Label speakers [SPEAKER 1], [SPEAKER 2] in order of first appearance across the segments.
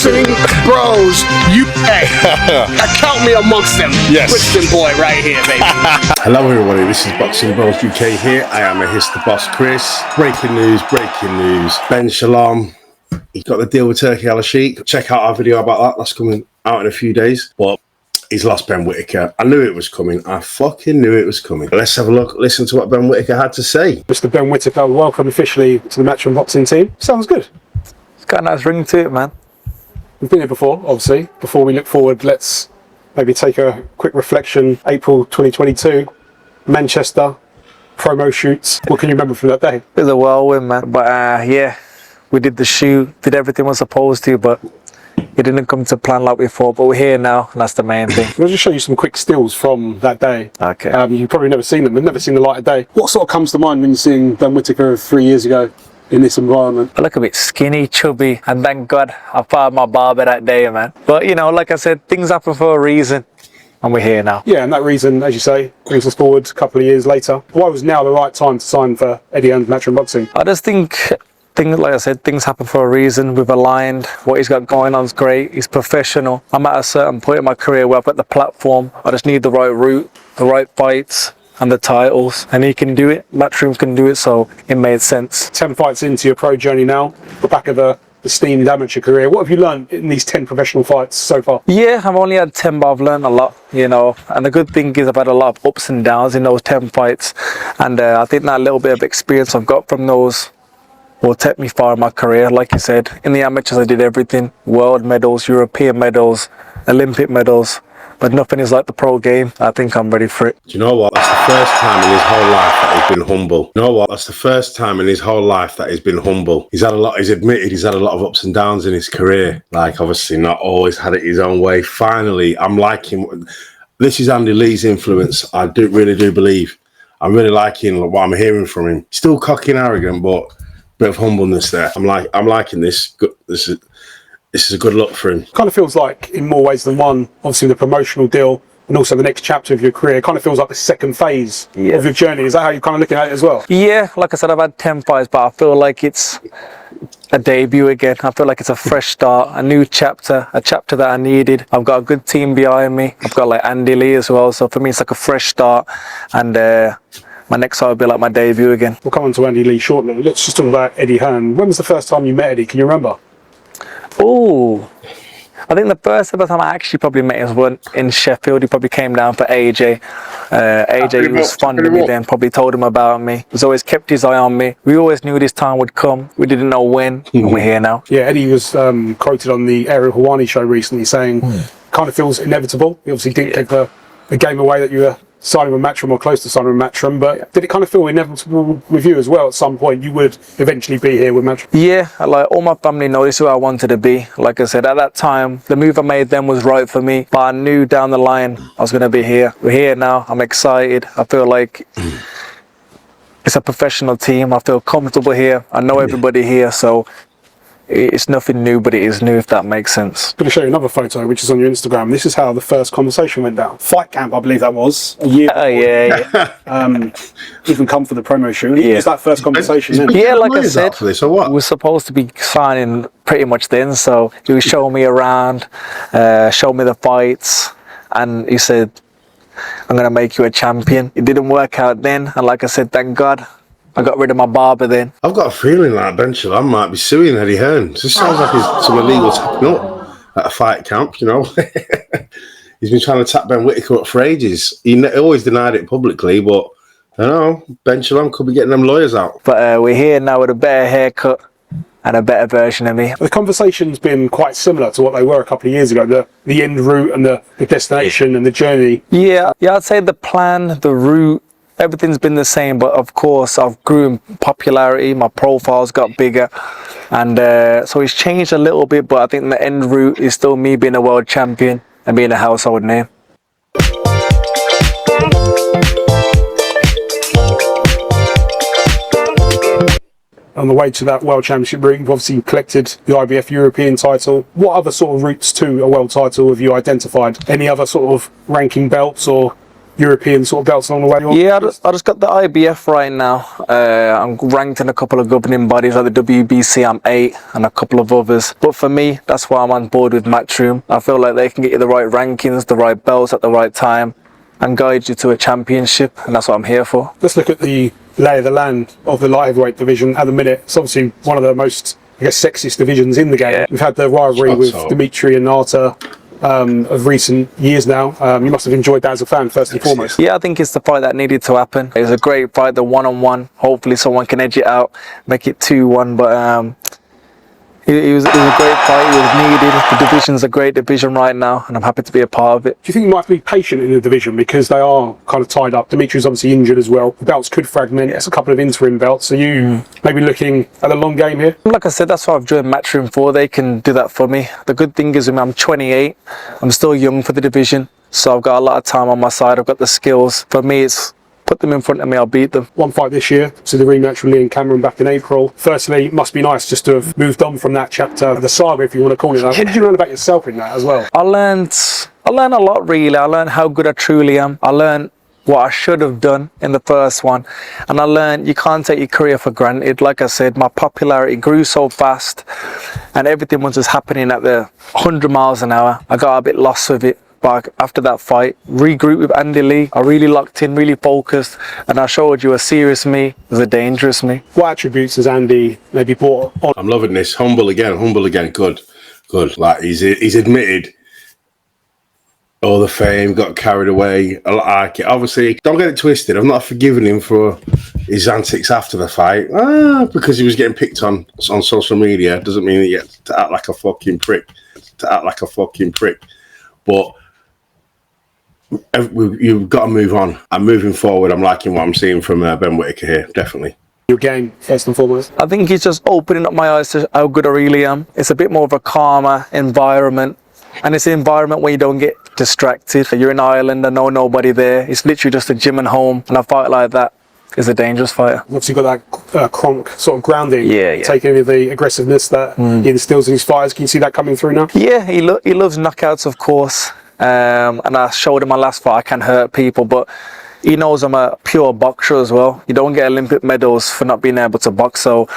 [SPEAKER 1] Boxing bros, count me amongst them.
[SPEAKER 2] Yes.
[SPEAKER 1] Christian boy right here, baby.
[SPEAKER 2] Hello everybody, this is Boxing Bros UK here. I am a Hister Boss Chris. Breaking news. Ben Shalom, he's got the deal with Turkey Al Sheikh. Check out our video about that, that's coming out in a few days. But he's lost Ben Whittaker. I knew it was coming. I fucking knew it was coming. Let's have a look, listen to what Ben Whittaker had to say.
[SPEAKER 3] Mr. Ben Whittaker, welcome officially to the Matchroom Boxing team. Sounds good.
[SPEAKER 4] It's got a nice ring to it, man.
[SPEAKER 3] We've been here before, obviously. Before we look forward, let's maybe take a quick reflection. April 2022, Manchester, promo shoots. What can you remember from that day?
[SPEAKER 4] It was a whirlwind, man. But yeah, we did the shoot, did everything we're supposed to, but it didn't come to plan like we thought. But we're here now, and that's the main thing.
[SPEAKER 3] I'll just show you some quick stills from that day.
[SPEAKER 4] Okay.
[SPEAKER 3] You've probably never seen them. They've never seen the light of day. What sort of comes to mind when you're seeing Ben Whittaker 3 years ago in this environment?
[SPEAKER 4] I look a bit skinny, chubby, and thank God I fired my barber that day, man. But you know, like I said, things happen for a reason, and we're here now.
[SPEAKER 3] Yeah, and that reason, as you say, brings us forward a couple of years later. Why was now the right time to sign for Eddie Hearn's Matchroom Boxing?
[SPEAKER 4] I just think, like I said, things happen for a reason. We've aligned. What he's got going on is great. He's professional. I'm at a certain point in my career where I've got the platform. I just need the right route, the right fights, and the titles, and he can do it. Matchroom can do it, so it made sense.
[SPEAKER 3] 10 fights into your pro journey now, the back of a esteemed amateur career. What have you learned in these 10 professional fights so far?
[SPEAKER 4] Yeah, I've only had 10, but I've learned a lot, you know. And the good thing is I've had a lot of ups and downs in those 10 fights, and I think that little bit of experience I've got from those will take me far in my career. Like you said, in the amateurs I did everything: world medals, European medals, Olympic medals. But nothing is like the pro game. I think I'm ready for it.
[SPEAKER 2] Do you know what? That's the first time in his whole life that he's been humble. You know what? That's the first time in his whole life that he's been humble. He's admitted he's had a lot of ups and downs in his career. Like, obviously not always had it his own way. Finally, I'm liking, this is Andy Lee's influence. I really do believe. I'm really liking what I'm hearing from him. Still cocky and arrogant, but a bit of humbleness there. I'm liking this. This is a good look for him.
[SPEAKER 3] Kind of feels like, in more ways than one, obviously the promotional deal and also the next chapter of your career, it kind of feels like the second phase of your journey. Is that how you're kind of looking at it as well?
[SPEAKER 4] Yeah, like I said, I've had 10 fights, but I feel like it's a debut again. I feel like it's a fresh start, a new chapter, a chapter that I needed. I've got a good team behind me. I've got like Andy Lee as well, so for me it's like a fresh start, and my next fight will be like my debut again.
[SPEAKER 3] We'll come on to Andy Lee shortly. Let's just talk about Eddie Hearn. When was the first time you met Eddie? Can you remember?
[SPEAKER 4] Oh, I think the first ever time I actually probably met him was in Sheffield. He probably came down for AJ. AJ was fond of me then, probably told him about me. He's always kept his eye on me. We always knew this time would come. We didn't know when, and we're here now.
[SPEAKER 3] Yeah, Eddie was quoted on the Ariel Hawani show recently saying, kind of feels inevitable. He obviously didn't take the game away that you were signing with Matchroom or close to signing with Matchroom, but did it kind of feel inevitable with you as well? At some point you would eventually be here with Matchroom? Yeah,
[SPEAKER 4] like all my family know this is who I wanted to be. Like I said, at that time the move I made then was right for me, but I knew down the line I was going to be here. We're here now. I'm excited. I feel like it's a professional team. I feel comfortable here. I know everybody here, so it's nothing new, but it is new, if that makes sense.
[SPEAKER 3] I'm going to show you another photo, which is on your Instagram. This is how the first conversation went down. Fight camp, I believe that was. A year before.
[SPEAKER 4] Yeah.
[SPEAKER 3] Even come for the promo shoot.
[SPEAKER 4] Yeah.
[SPEAKER 3] It was that first conversation then.
[SPEAKER 4] Yeah, like I said,
[SPEAKER 2] for this, or what?
[SPEAKER 4] we were supposed to be signing pretty much then, so he was showing me around, showing me the fights, and he said, I'm going to make you a champion. It didn't work out then, and like I said, thank God I got rid of my barber then.
[SPEAKER 2] I've got a feeling like Ben Shalom might be suing Eddie Hearn. This sounds like there's some illegal tapping up at a fight camp, you know. He's been trying to tap Ben Whittaker up for ages. He always denied it publicly, but I don't know, Ben Shalom could be getting them lawyers out.
[SPEAKER 4] But we're here now with a better haircut and a better version of me.
[SPEAKER 3] The conversation's been quite similar to what they were a couple of years ago, the end route and the destination and the journey.
[SPEAKER 4] Yeah, I'd say the plan, the route, everything's been the same, but of course I've grew in popularity, my profile's got bigger, and so it's changed a little bit, but I think the end route is still me being a world champion and being a household name.
[SPEAKER 3] On the way to that World Championship route, you've obviously collected the IBF European title. What other sort of routes to a world title have you identified? Any other sort of ranking belts or European sort of belts along the way?
[SPEAKER 4] Yeah, I just got the IBF right now. I'm ranked in a couple of governing bodies like the WBC. I'm 8 and a couple of others. But for me, that's why I'm on board with Matchroom. I feel like they can get you the right rankings, the right belts at the right time, and guide you to a championship, and that's what I'm here for.
[SPEAKER 3] Let's look at the lay of the land of the light heavyweight division at the minute. It's obviously one of the most, I guess, sexiest divisions in the game. Yeah. We've had the rivalry with Dimitri and Nata of recent years now. You must have enjoyed that as a fan, first and foremost.
[SPEAKER 4] Yeah, I think it's the fight that needed to happen. It was a great fight, the one-on-one. Hopefully someone can edge it out, make it 2-1, but it was a great fight. It was needed. The division's a great division right now, and I'm happy to be a part of it.
[SPEAKER 3] Do you think you might be patient in the division because they are kind of tied up? Dimitri's obviously injured as well. The belts could fragment. It's a couple of interim belts. Are you maybe looking at the long game here?
[SPEAKER 4] Like I said, that's what I've joined Matchroom for. They can do that for me. The good thing is I'm 28. I'm still young for the division, so I've got a lot of time on my side. I've got the skills. For me, it's put them in front of me, I'll beat them.
[SPEAKER 3] One fight this year, so the rematch with Lee and Cameron back in April. Firstly, it must be nice just to have moved on from that chapter, the saga, if you want to call it that. What did you learn about yourself in that as well?
[SPEAKER 4] I learned a lot, really. I learned how good I truly am. I learned what I should have done in the first one, and I learned you can't take your career for granted. Like I said, my popularity grew so fast and everything was just happening at the 100 miles an hour. I got a bit lost with it. But after that fight, regrouped with Andy Lee, I really locked in, really focused, and I showed you a serious me was a dangerous me.
[SPEAKER 3] What attributes has Andy maybe brought on?
[SPEAKER 2] I'm loving this. Humble again, good. Like he's admitted all the fame, got carried away. I like it. Obviously, don't get it twisted. I've not forgiven him for his antics after the fight. Because he was getting picked on social media doesn't mean he gets to act like a fucking prick. But you've got to move on. I'm moving forward. I'm liking what I'm seeing from Ben Whittaker here, definitely.
[SPEAKER 3] Your game, first and foremost?
[SPEAKER 4] I think it's just opening up my eyes to how good I really am. It's a bit more of a calmer environment, and it's an environment where you don't get distracted. You're in Ireland, I know nobody there. It's literally just a gym and home, and a fight like that is a dangerous fighter.
[SPEAKER 3] Obviously got that Kronk sort of grounding,
[SPEAKER 4] yeah.
[SPEAKER 3] Taking any of the aggressiveness that he instills in his fighters. Can you see that coming through now?
[SPEAKER 4] Yeah, he loves knockouts, of course. And I showed him my last fight I can hurt people, but he knows I'm a pure boxer as well. You don't get Olympic medals for not being able to box, so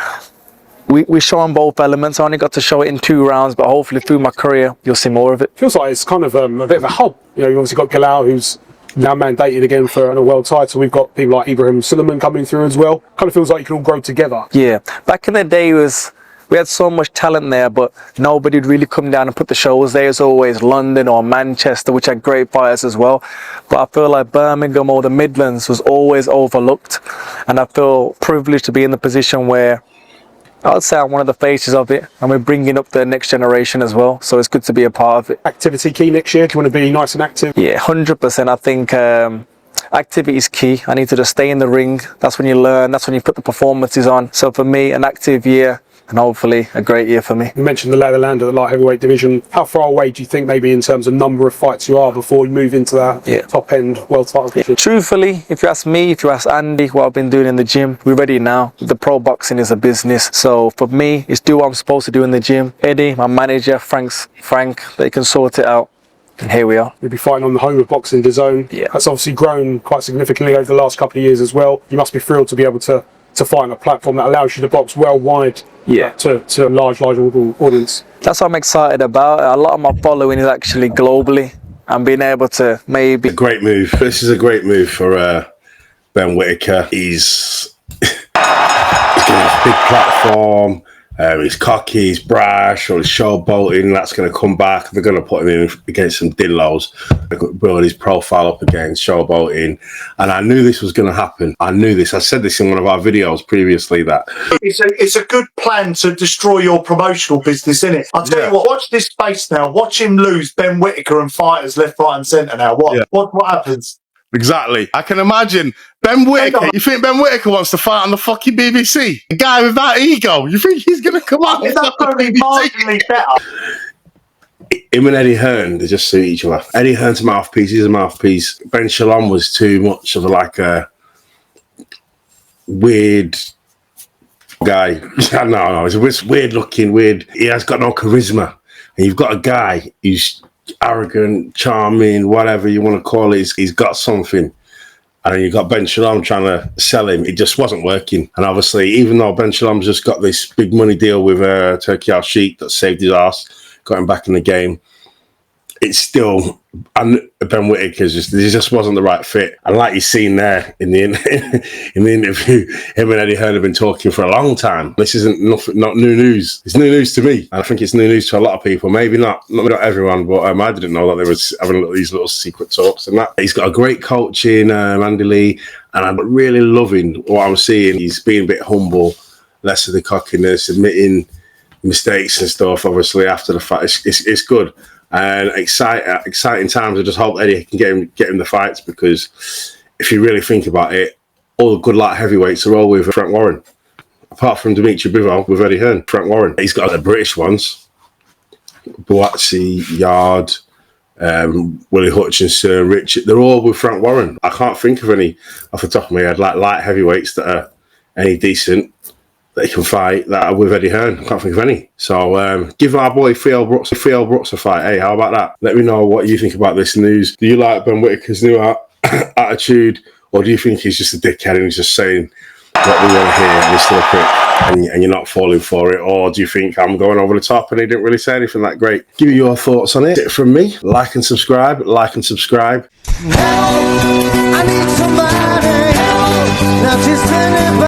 [SPEAKER 4] we show him both elements. I only got to show it in 2 rounds, but hopefully through my career you'll see more of it.
[SPEAKER 3] Feels like it's kind of a bit of a hub. You know, you've obviously got Galal, who's now mandated again for a world title. We've got people like Ibrahim Suleiman coming through as well. Kind of feels like you can all grow together.
[SPEAKER 4] Yeah, back in the day we had so much talent there, but nobody would really come down and put the shows. There's always London or Manchester, which had great fighters as well. But I feel like Birmingham or the Midlands was always overlooked. And I feel privileged to be in the position where I'd say I'm one of the faces of it, and we're bringing up the next generation as well. So it's good to be a part of it.
[SPEAKER 3] Activity key next year? Do you want to be nice and active?
[SPEAKER 4] Yeah, 100%. I think activity is key. I need to just stay in the ring. That's when you learn. That's when you put the performances on. So for me, an active year, and hopefully a great year for me.
[SPEAKER 3] You mentioned the lay of the land of the light heavyweight division. How far away do you think maybe in terms of number of fights you are before you move into that top end world title?
[SPEAKER 4] Yeah. Truthfully, if you ask me, if you ask Andy, what I've been doing in the gym, we're ready now. The pro boxing is a business. So for me, it's do what I'm supposed to do in the gym. Eddie, my manager, Frank, they can sort it out. And here we are.
[SPEAKER 3] You'll be fighting on the home of boxing, DAZN.
[SPEAKER 4] Yeah.
[SPEAKER 3] That's obviously grown quite significantly over the last couple of years as well. You must be thrilled to be able to fight on a platform that allows you to box worldwide. Yeah, to a large audience.
[SPEAKER 4] That's what I'm excited about. A lot of my following is actually globally, and being able to maybe...
[SPEAKER 2] A great move. This is a great move for Ben Whittaker. He's getting a big platform. He's cocky, he's brash, or he's showboating. That's going to come back. They're going to put him in against some Dillos. They're going to build his profile up against showboating. And I knew this was going to happen. I knew this. I said this in one of our videos previously that
[SPEAKER 5] it's a good plan to destroy your promotional business, isn't it? I'll tell you what. Watch this space now. Watch him lose Ben Whittaker and fighters left, right, and centre. Now, what happens?
[SPEAKER 2] Exactly. I can imagine Ben Whittaker. You think Ben Whittaker wants to fight on the fucking BBC? A guy with that ego. You think he's going to come out?
[SPEAKER 5] Is that going to be marginally better?
[SPEAKER 2] Him and Eddie Hearn, they just suit each other. Eddie Hearn's a mouthpiece. He's a mouthpiece. Ben Shalom was too much of a weird guy. No, he's weird looking, weird. He has got no charisma. And you've got a guy who's arrogant, charming, whatever you want to call it. He's got something. And then you got Ben Shalom trying to sell him. It just wasn't working. And obviously, even though Ben Shalom's just got this big money deal with Turkey Al Sheikh that saved his ass, got him back in the game, it's still, and Ben Whittaker just wasn't the right fit. And like you've seen there in the interview, him and Eddie Hearn have been talking for a long time. This isn't not new news. It's new news to me. And I think it's new news to a lot of people. Maybe not everyone, but I didn't know that they were having these little secret talks and that. He's got a great coach in Andy Lee, and I'm really loving what I'm seeing. He's being a bit humble, less of the cockiness, admitting mistakes and stuff. Obviously, after the fight, it's good. And exciting times. I just hope Eddie can get him the fights, because if you really think about it, all the good light heavyweights are all with Frank Warren. Apart from Dimitri Bivol with Eddie Hearn, Frank Warren. He's got the British ones. Buatsi, Yard, Willie Hutchinson, Richard. They're all with Frank Warren. I can't think of any off the top of my head, like light heavyweights that are any decent that he can fight that are with Eddie Hearn. I can't think of any. So give our boy Theo Brooks a fight. Hey, how about that? Let me know what you think about this news. Do you like Ben Whittaker's new attitude, or do you think he's just a dickhead and he's just saying what we want to hear and he's still a prick and you're not falling for it? Or do you think I'm going over the top and he didn't really say anything that great? Give me your thoughts on it. That's it from me. Like and subscribe.
[SPEAKER 6] I need somebody. Now just